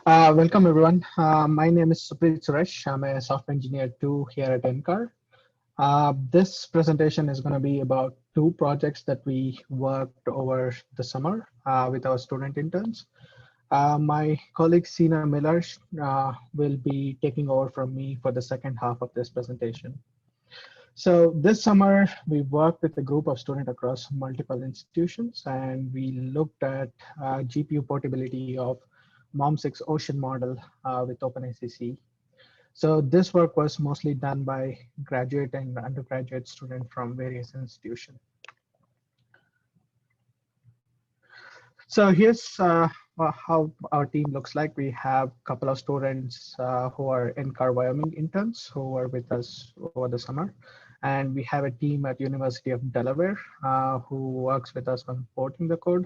Welcome everyone. My name is Supreeth Suresh. I'm a software engineer too here at NCAR. This presentation is going to be about two projects that we worked over the summer with our student interns. My colleague Cena Miller will be taking over from me for the second half of this presentation. So this summer, we worked with a group of students across multiple institutions, and we looked at GPU portability of MOM6 Ocean model with OpenACC. So this work was mostly done by graduate and undergraduate students from various institutions. So here's how our team looks like. We have a couple of students who are NCAR Wyoming interns who are with us over the summer. And we have a team at University of Delaware who works with us on porting the code.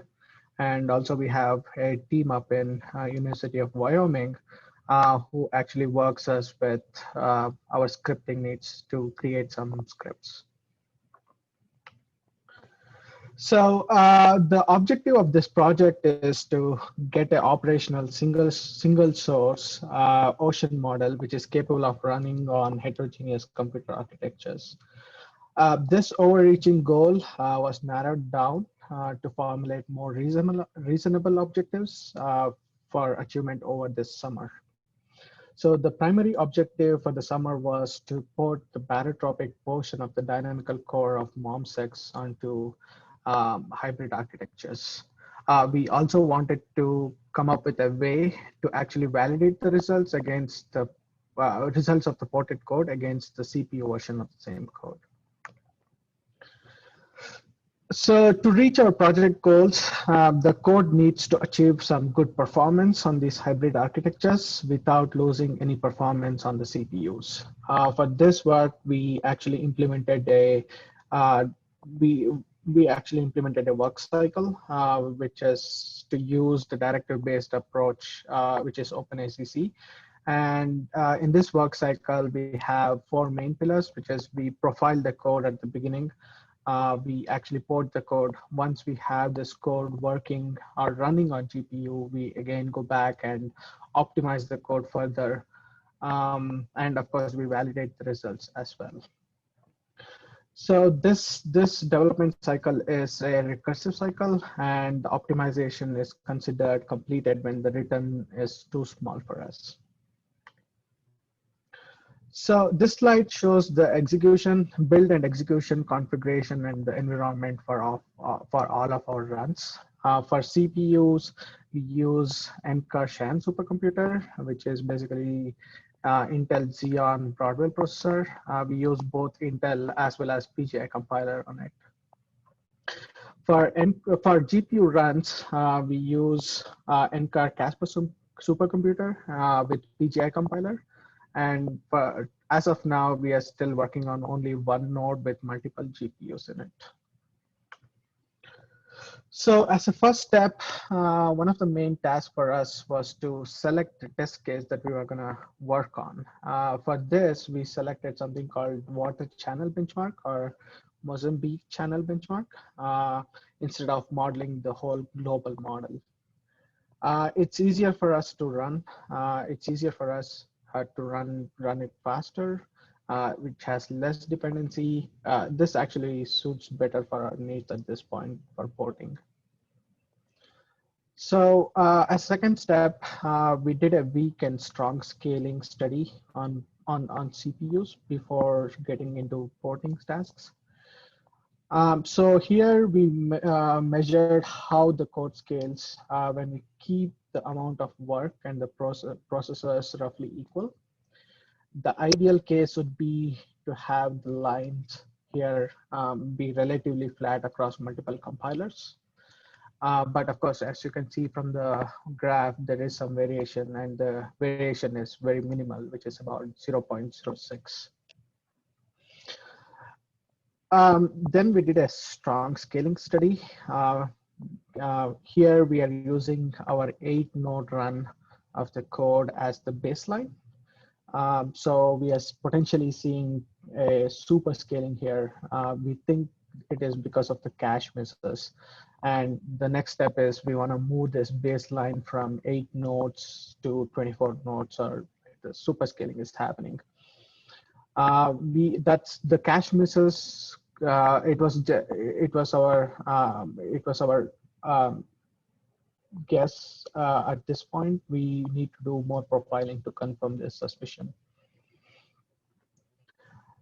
And also we have a team up in University of Wyoming who actually works us with our scripting needs to create some scripts. So the objective of this project is to get an operational single source ocean model, which is capable of running on heterogeneous computer architectures. This overreaching goal was narrowed down to formulate more reasonable objectives for achievement over this summer. So the primary objective for the summer was to port the barotropic portion of the dynamical core of MOM6 onto hybrid architectures. We also wanted to come up with a way to actually validate the results against the results of the ported code against the CPU version of the same code. So to reach our project goals, the code needs to achieve some good performance on these hybrid architectures without losing any performance on the CPUs. For this work, we actually implemented a work cycle, which is to use the directive-based approach, which is OpenACC. And in this work cycle, we have four main pillars, which is we profile the code at the beginning. We actually port the code. Once we have this code working or running on GPU, we again go back and optimize the code further. And of course, we validate the results as well. So this development cycle is a recursive cycle, and the optimization is considered completed when the return is too small for us. So this slide shows the execution, build and execution configuration and the environment for all of our runs. For CPUs, we use NCAR Shan supercomputer, which is basically Intel Xeon Broadwell processor. We use both Intel as well as PGI compiler on it. For GPU runs, we use NCAR Casper supercomputer with PGI compiler. And as of now, we are still working on only one node with multiple GPUs in it. So as a first step, one of the main tasks for us was to select the test case that we were going to work on. For this, we selected something called water channel benchmark or Mozambique channel benchmark instead of modeling the whole global model. It's easier for us to run. It's easier for us to run it faster, which has less dependency. This actually suits better for our needs at this point for porting. So as second step, we did a weak and strong scaling study on CPUs before getting into porting tasks. So here we measured how the code scales when we keep the amount of work and the processors roughly equal. The ideal case would be to have the lines here be relatively flat across multiple compilers. But of course, as you can see from the graph, there is some variation, and the variation is very minimal, which is about 0.06. Then we did a strong scaling study. Here we are using our 8-node run of the code as the baseline. So we are potentially seeing a super scaling here. We think it is because of the cache misses. And the next step is we want to move this baseline from 8 nodes to 24 nodes, or the super scaling is happening. That's the cache misses. It was our guess at this point. We need to do more profiling to confirm this suspicion.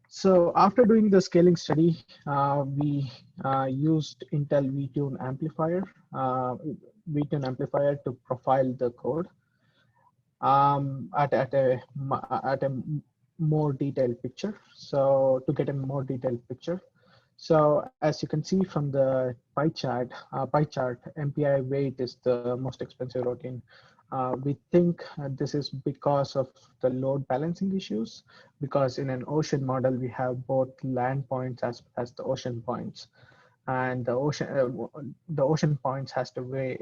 So after doing the scaling study, we used Intel VTune amplifier to profile the code at a more detailed picture. So to get a more detailed picture. So as you can see from the pie chart, MPI weight is the most expensive routine. We think this is because of the load balancing issues, because in an ocean model, we have both land points as the ocean points. And the ocean points has to wait,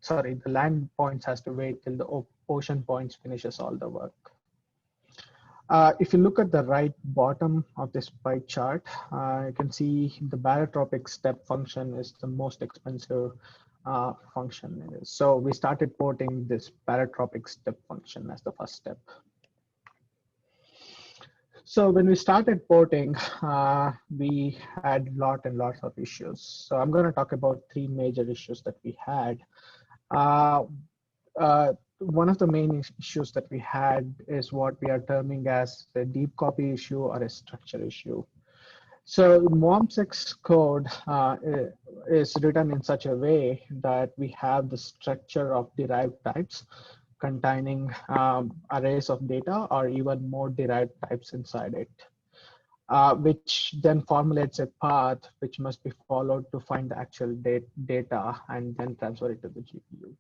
the land points has to wait till the ocean points finishes all the work. If you look at the right bottom of this pie chart, you can see the barotropic step function is the most expensive function. So we started porting this barotropic step function as the first step. So when we started porting, we had lots of issues. So I'm going to talk about 3 major issues that we had. One of the main issues that we had is what we are terming as a deep copy issue or a structure issue. So MOM6 code is written in such a way that we have the structure of derived types containing arrays of data or even more derived types inside it, which then formulates a path which must be followed to find the actual data and then transfer it to the GPU.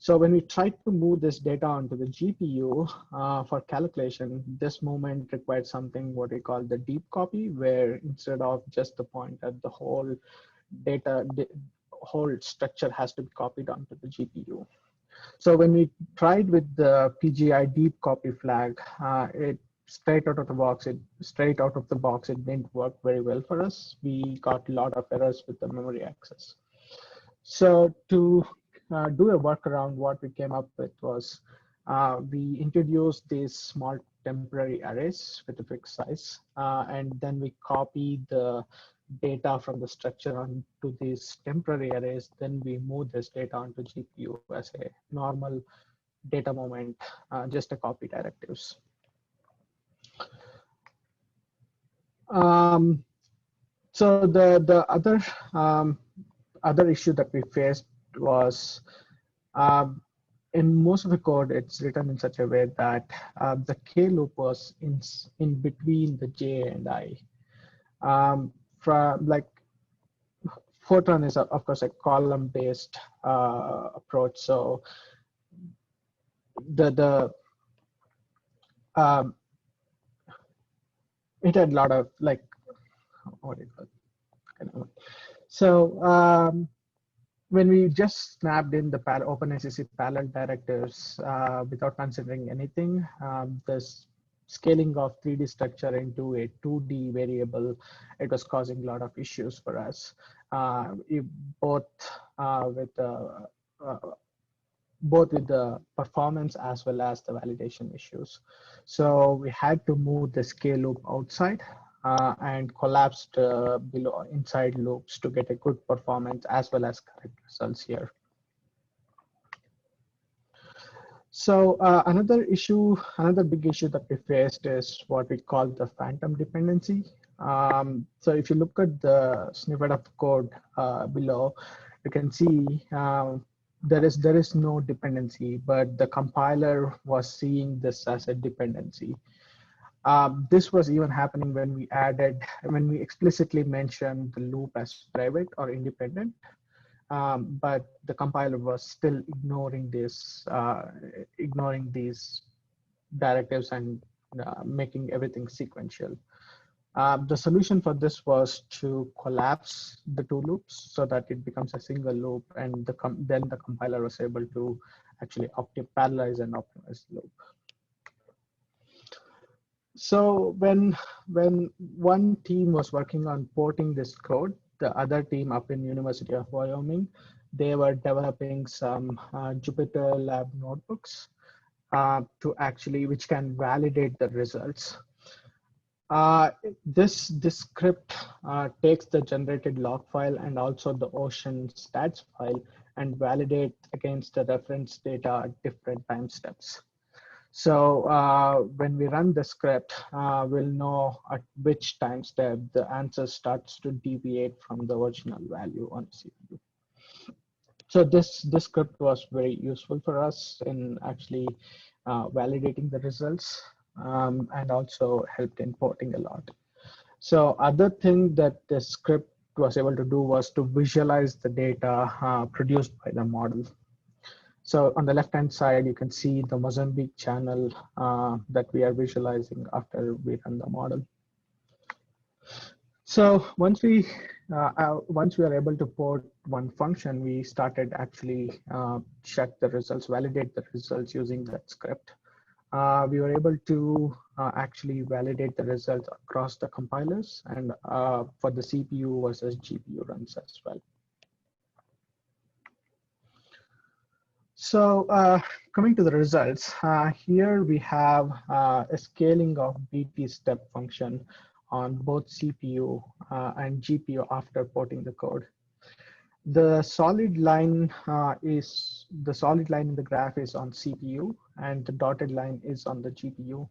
So when we try to move this data onto the GPU for calculation, this movement required something what we call the deep copy, where instead of just the pointer, the whole whole structure has to be copied onto the GPU. So when we tried with the PGI deep copy flag, it straight out of the box, it didn't work very well for us. We got a lot of errors with the memory access. So to do a workaround, what we came up with was we introduced these small temporary arrays with a fixed size, and then we copy the data from the structure onto these temporary arrays. Then we move this data onto GPU as a normal data moment, just a copy directives. So the other issue that we faced was in most of the code, it's written in such a way that the K loop was in between the J and I. From like Fortran is of course a column-based approach, so it had a lot of like what do you call it? So when we just snapped in the OpenSCC parallel directives without considering anything, this scaling of 3D structure into a 2D variable, it was causing a lot of issues for us, both with the performance as well as the validation issues. So we had to move the scale loop outside and collapsed below inside loops to get a good performance as well as correct results here. So another big issue that we faced is what we call the phantom dependency. So if you look at the snippet of code below, you can see there is no dependency, but the compiler was seeing this as a dependency. This was even happening when we explicitly mentioned the loop as private or independent, but the compiler was still ignoring these directives and making everything sequential. The solution for this was to collapse the 2 loops so that it becomes a single loop, and then the compiler was able to actually parallelize and optimize the loop. So when one team was working on porting this code, the other team up in University of Wyoming, they were developing some Jupyter Lab notebooks to actually, which can validate the results. This script takes the generated log file and also the ocean stats file and validates against the reference data at different time steps. So when we run the script, we'll know at which time step the answer starts to deviate from the original value on CPU. So this script was very useful for us in actually validating the results and also helped in porting a lot. So other thing that the script was able to do was to visualize the data produced by the model. So on the left-hand side, you can see the Mozambique channel that we are visualizing after we run the model. So once we are able to port one function, we started actually check the results, validate the results using that script. We were able to actually validate the results across the compilers and for the CPU versus GPU runs as well. So coming to the results, here we have a scaling of BT step function on both CPU and GPU after porting the code. The solid line in the graph is on CPU and the dotted line is on the GPU.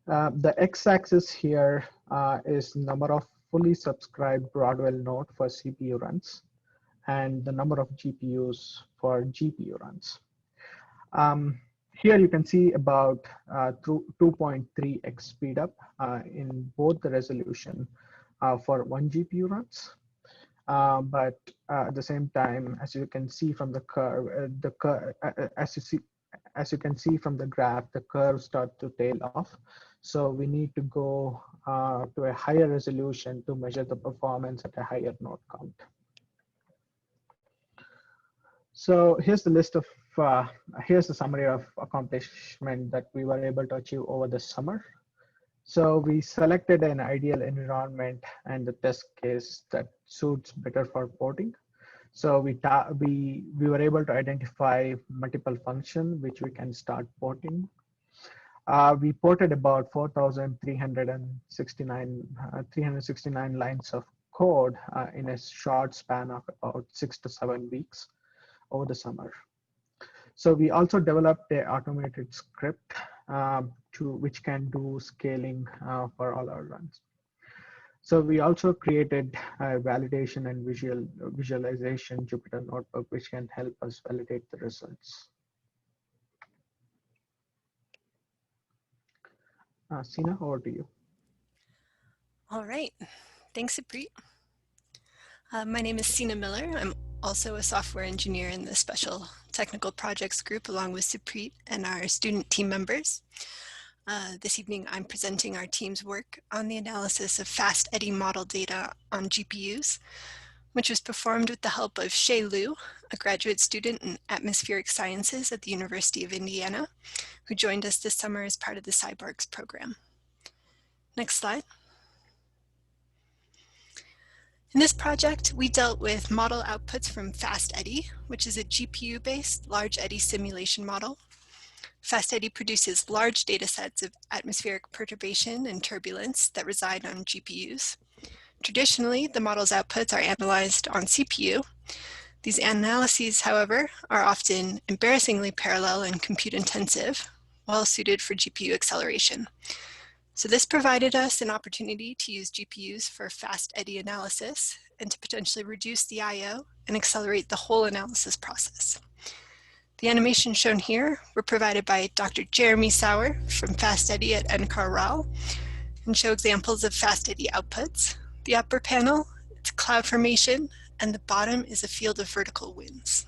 The x-axis here is number of fully subscribed Broadwell node for CPU runs and the number of GPUs for GPU runs. Here you can see about 2.3x speed up in both the resolution for one GPU runs. But at the same time, as you can see from the curve, as you can see from the graph, the curves start to tail off. So we need to go to a higher resolution to measure the performance at a higher node count. So here's the list of, here's the summary of accomplishment that we were able to achieve over the summer. So we selected an ideal environment and the test case that suits better for porting. So we were able to identify multiple functions which we can start porting. We ported about 4,369 lines of code in a short span of about 6 to 7 weeks over the summer. So we also developed an automated script which can do scaling for all our runs. So we also created a validation and visualization Jupyter notebook, which can help us validate the results. Cena, over to you. All right, thanks, Supreeth. My name is Cena Miller. I'm also a software engineer in the Special Technical Projects group, along with Supreeth and our student team members. This evening, I'm presenting our team's work on the analysis of FastEddy model data on GPUs, which was performed with the help of Shay Liu, a graduate student in atmospheric sciences at the University of Indiana, who joined us this summer as part of the Cyborgs program. Next slide. In this project, we dealt with model outputs from FastEddy, which is a GPU-based large eddy simulation model. FastEddy produces large data sets of atmospheric perturbation and turbulence that reside on GPUs. Traditionally, the model's outputs are analyzed on CPU. These analyses, however, are often embarrassingly parallel and compute-intensive, well suited for GPU acceleration. So this provided us an opportunity to use GPUs for FastEddy analysis and to potentially reduce the I/O and accelerate the whole analysis process. The animations shown here were provided by Dr. Jeremy Sauer from FastEddy at NCAR RAL and show examples of FastEddy outputs. The upper panel is cloud formation and the bottom is a field of vertical winds.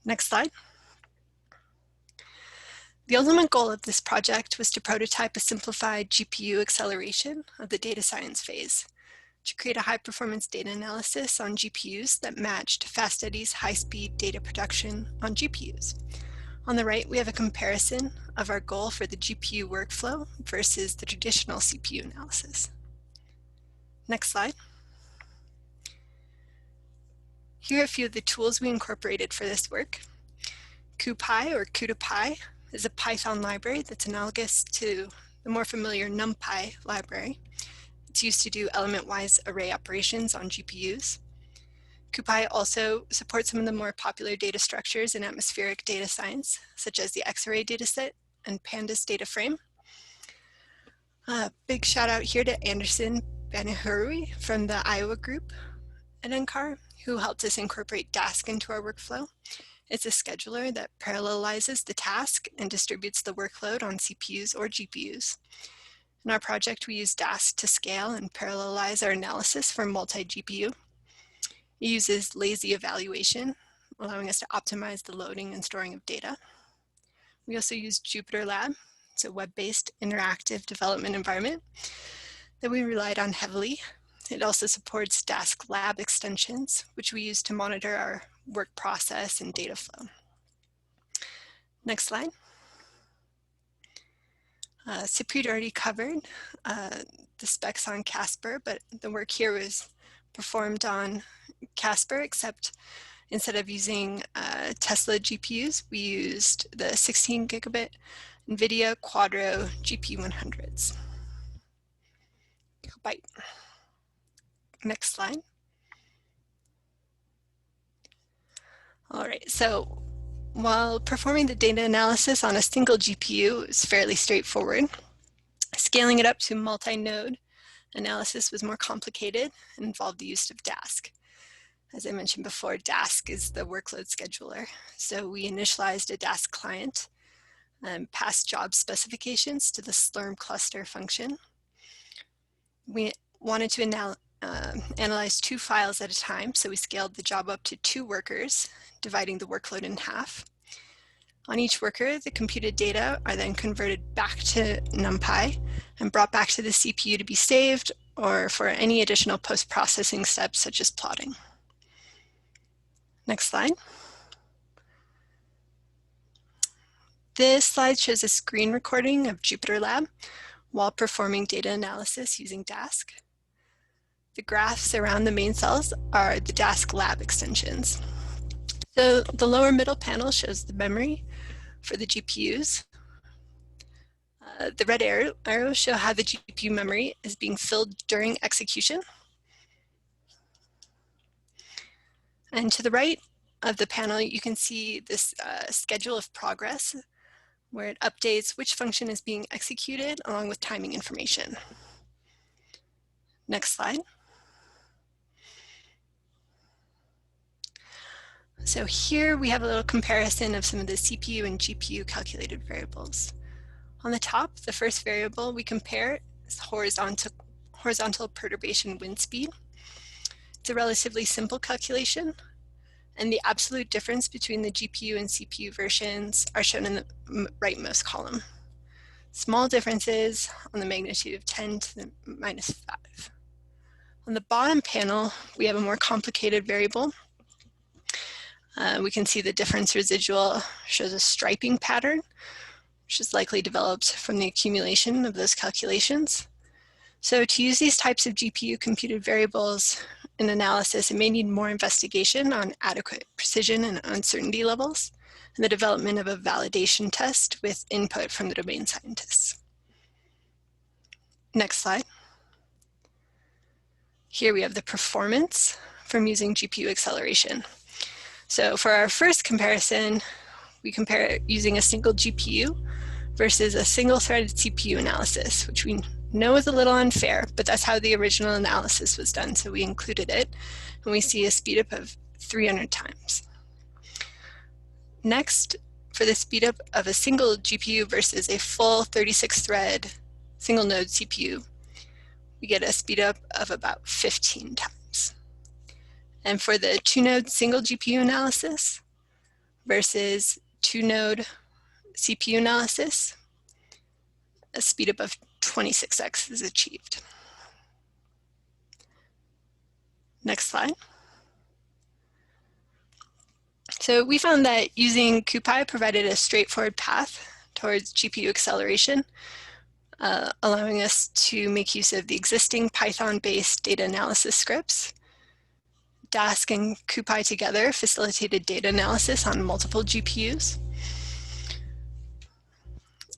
Next slide. The ultimate goal of this project was to prototype a simplified GPU acceleration of the data science phase to create a high-performance data analysis on GPUs that matched FastEddy's high-speed data production on GPUs. On the right, we have a comparison of our goal for the GPU workflow versus the traditional CPU analysis. Next slide. Here are a few of the tools we incorporated for this work. CuPy or CuDaPy is a Python library that's analogous to the more familiar NumPy library. It's used to do element-wise array operations on GPUs. CuPy also supports some of the more popular data structures in atmospheric data science, such as the X-array dataset and Pandas data frame. Big shout out here to Anderson Banihurui from the Iowa group at NCAR, who helped us incorporate Dask into our workflow. It's a scheduler that parallelizes the task and distributes the workload on CPUs or GPUs. In our project, we use Dask to scale and parallelize our analysis for multi-GPU. It uses lazy evaluation, allowing us to optimize the loading and storing of data. We also use Jupyter Lab. It's a web-based interactive development environment that we relied on heavily. It also supports Dask Lab extensions, which we use to monitor our work process and data flow. Next slide. Supreet already covered the specs on Casper, but the work here was performed on Casper, except instead of using Tesla GPUs, we used the 16 gigabit NVIDIA Quadro GP100s. Byte. Next slide. All right, so while performing the data analysis on a single GPU is fairly straightforward, scaling it up to multi-node analysis was more complicated and involved the use of Dask. As I mentioned before, Dask is the workload scheduler. So we initialized a Dask client and passed job specifications to the Slurm cluster function. We wanted to analyze 2 files at a time, so we scaled the job up to 2 workers, dividing the workload in half. On each worker, the computed data are then converted back to NumPy and brought back to the CPU to be saved, or for any additional post-processing steps such as plotting. Next slide. This slide shows a screen recording of Jupyter Lab while performing data analysis using Dask. The graphs around the main cells are the Dask Lab extensions. So the lower middle panel shows the memory for the GPUs. The red arrows show how the GPU memory is being filled during execution. And to the right of the panel, you can see this schedule of progress where it updates which function is being executed along with timing information. Next slide. So here we have a little comparison of some of the CPU and GPU calculated variables. On the top, the first variable we compare is horizontal perturbation wind speed. It's a relatively simple calculation, and the absolute difference between the GPU and CPU versions are shown in the rightmost column. Small differences on the magnitude of 10 to the minus 5. On the bottom panel, we have a more complicated variable. We can see the difference residual shows a striping pattern, which is likely developed from the accumulation of those calculations. So to use these types of GPU computed variables in analysis, it may need more investigation on adequate precision and uncertainty levels, and the development of a validation test with input from the domain scientists. Next slide. Here we have the performance from using GPU acceleration. So for our first comparison, we compare it using a single GPU versus a single-threaded CPU analysis, which we know is a little unfair, but that's how the original analysis was done, so we included it, and we see a speedup of 300 times. Next, for the speedup of a single GPU versus a full 36-thread single-node CPU, we get a speedup of about 15 times. And for the 2-node single GPU analysis versus 2-node CPU analysis, a speedup of 26x is achieved. Next slide. So we found that using CuPy provided a straightforward path towards GPU acceleration, allowing us to make use of the existing Python-based data analysis scripts. Dask and CuPy together facilitated data analysis on multiple GPUs.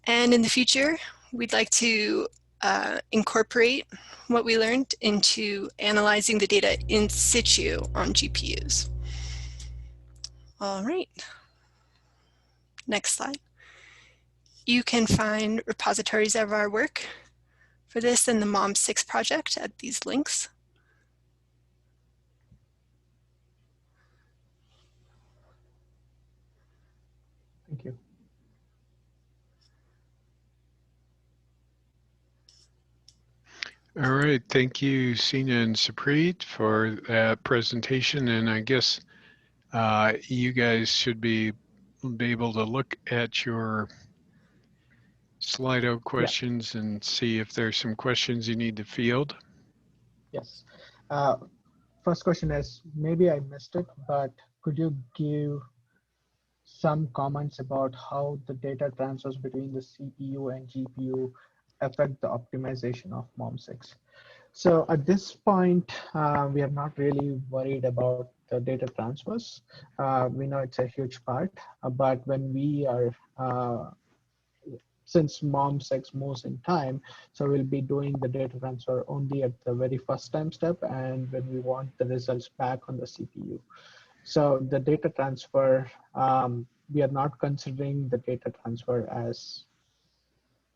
And in the future, we'd like to incorporate what we learned into analyzing the data in situ on GPUs. All right. Next slide. You can find repositories of our work for this in the MOM6 project at these links. Thank you. All right, thank you, Cena and Supreeth, for that presentation. And I guess you guys should be able to look at your Slido questions and see if there's some questions you need to field. Yes. First question is, maybe I missed it, but could you give some comments about how the data transfers between the CPU and GPU affect the optimization of MOM6? So at this point, we are not really worried about the data transfers. We know it's a huge part, but when we are since MOM6 moves in time, so we'll be doing the data transfer only at the very first time step and when we want the results back on the CPU. So the data transfer, we are not considering the data transfer as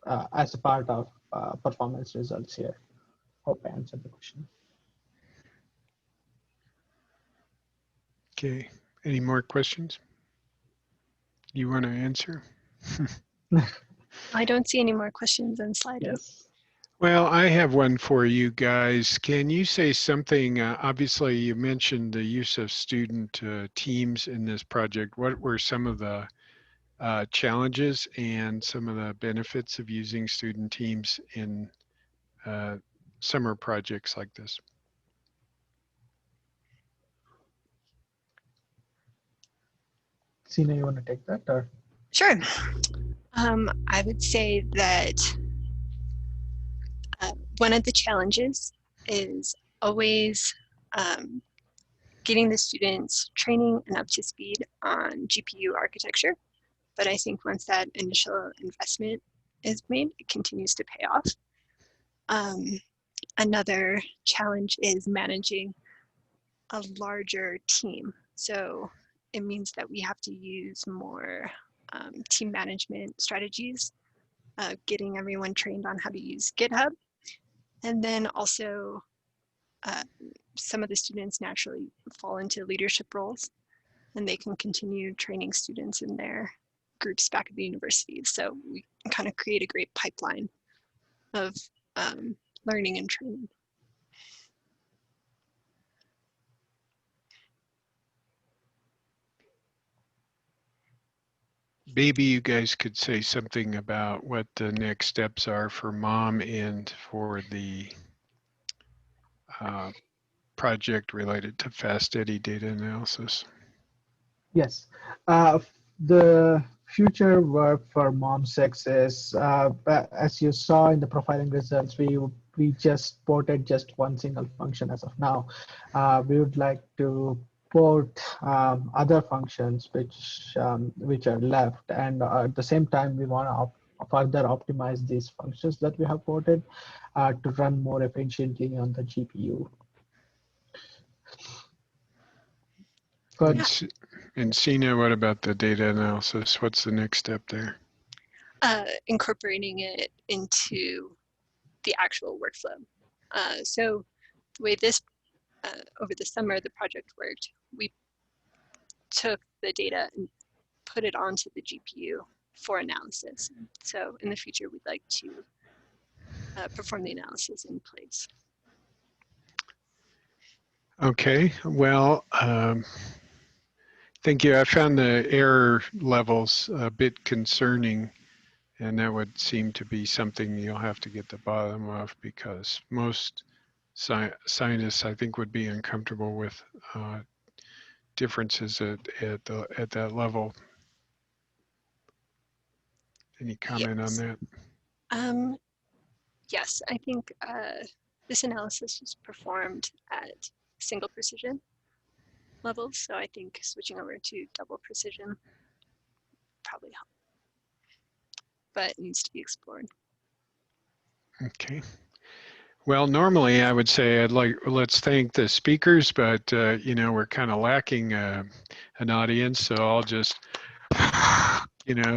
a part of performance results here. Hope I answered the question. Okay, any more questions you want to answer? I don't see any more questions on Slido. Yes. Well, I have one for you guys. Can you say something, obviously you mentioned the use of student teams in this project. What were some of the challenges and some of the benefits of using student teams in summer projects like this? Cena, you want to take that or? Sure. I would say that one of the challenges is always getting the students training and up to speed on GPU architecture. But I think once that initial investment is made, it continues to pay off. Another challenge is managing a larger team. So it means that we have to use more team management strategies, getting everyone trained on how to use GitHub. And then also some of the students naturally fall into leadership roles and they can continue training students in their groups back at the university. So we can kind of create a great pipeline of learning and training. Maybe you guys could say something about what the next steps are for MOM and for the project related to fast eddy data analysis. Yes. The future work for MOM6 is, as you saw in the profiling results, we just ported just one single function as of now. We would like to port other functions which are left, and at the same time we want to further optimize these functions that we have ported to run more efficiently on the GPU. And Cena, what about the data analysis? What's the next step there? Incorporating it into the actual workflow. So the way this, over the summer, the project worked, we took the data and put it onto the GPU for analysis. So in the future, we'd like to perform the analysis in place. Okay, well, thank you. I found the error levels a bit concerning, and that would seem to be something you'll have to get the bottom of, because most scientists, I think, would be uncomfortable with differences at that level. Any comment on that? Yes, I think this analysis was performed at single precision. levels. So I think switching over to double precision probably help, but it needs to be explored. Okay. Well, normally I would say let's thank the speakers, but you know, we're kind of lacking an audience, so I'll just, you know,